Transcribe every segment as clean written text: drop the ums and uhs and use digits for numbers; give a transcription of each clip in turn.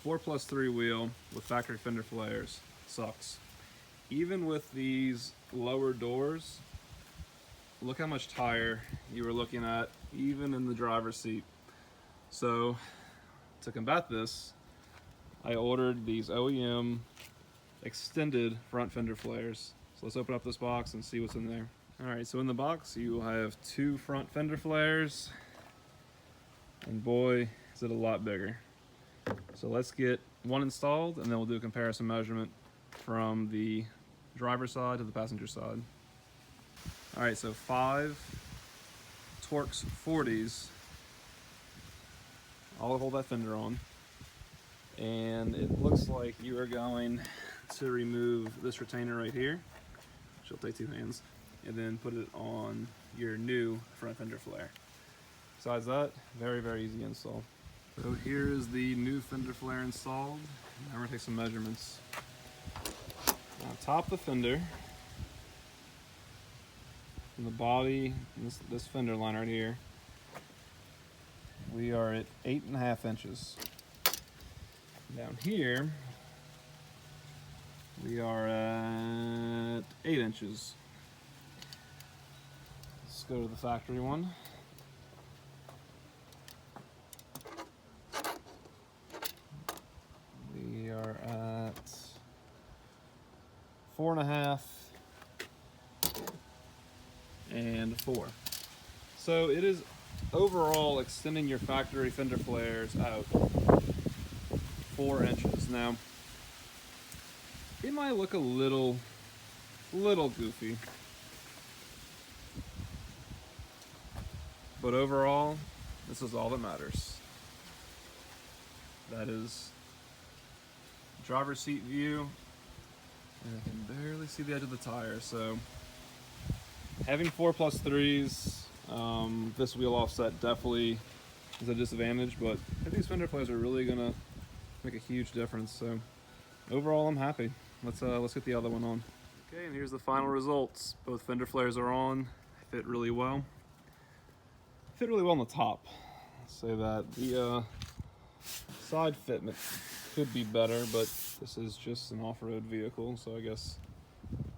4+3 wheel with factory fender flares sucks. Even with these lower doors, look how much tire you were looking at, even in the driver's seat. So to combat this, I ordered these OEM extended front fender flares. So let's open up this box and see what's in there. All right, so in the box you will have 2 front fender flares, and boy, is it a lot bigger. So let's get one installed, and then we'll do a comparison measurement from the driver's side to the passenger side. All right, so 5 Torx 40s. I'll hold that fender on. And it looks like you are going to remove this retainer right here, which will take 2 hands, and then put it on your new front fender flare. Besides that, very, very easy install. So here is the new fender flare installed. Now we're gonna take some measurements. On top of the fender, from the body, this fender line right here, we are at 8.5 inches. Down here, we are at 8 inches. Let's go to the factory one. We are at 4.5 and 4. So it is overall extending your factory fender flares out 4 inches. Now, it might look a little goofy, but overall, this is all that matters. That is driver's seat view, and I can barely see the edge of the tire. So having 4+3s, this wheel offset definitely is a disadvantage, but I think these fender flares are really gonna make a huge difference. So overall, I'm happy. Let's get the other one on. Okay, and here's the final results. Both fender flares are on. They fit really well. Fit really well on the top. I'll say that. The side fitment could be better, but this is just an off-road vehicle, so I guess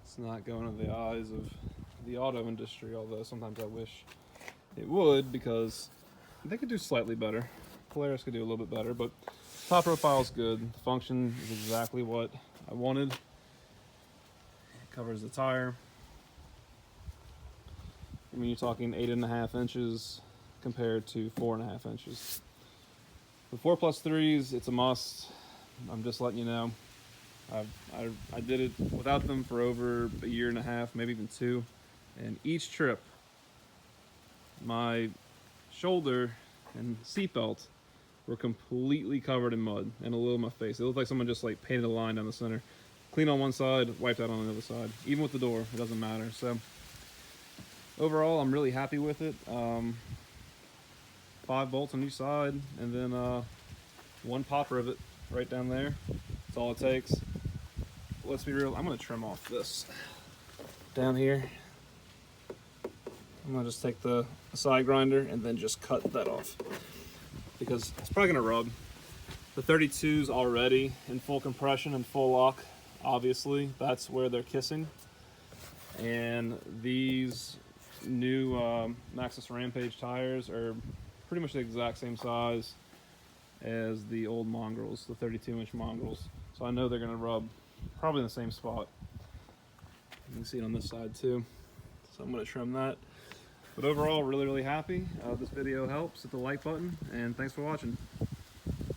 it's not going to the eyes of the auto industry, although sometimes I wish it would, because they could do slightly better. Flares could do a little bit better, but top profile is good. The function is exactly what I wanted. It covers the tire. I mean, you're talking 8.5 inches compared to 4.5 inches. The 4+3s, it's a must. I'm just letting you know. I did it without them for over a year and a half, maybe even 2. And each trip, my shoulder and seatbelt were completely covered in mud and a little in my face. It looked like someone just like painted a line down the center. Clean on one side, wiped out on the other side. Even with the door, it doesn't matter. So overall, I'm really happy with it. 5 bolts on each side, and then 1 pop rivet right down there. That's all it takes. Let's be real, I'm gonna trim off this down here. I'm gonna just take the side grinder and then just cut that off, because it's probably gonna rub. The 32's already in full compression and full lock, obviously. That's where they're kissing. And these new Maxxis Rampage tires are pretty much the exact same size as the old mongrels, the 32-inch mongrels. So I know they're gonna rub probably in the same spot. You can see it on this side too. So I'm gonna trim that. But overall, really happy. This video helps. Hit the like button, and thanks for watching.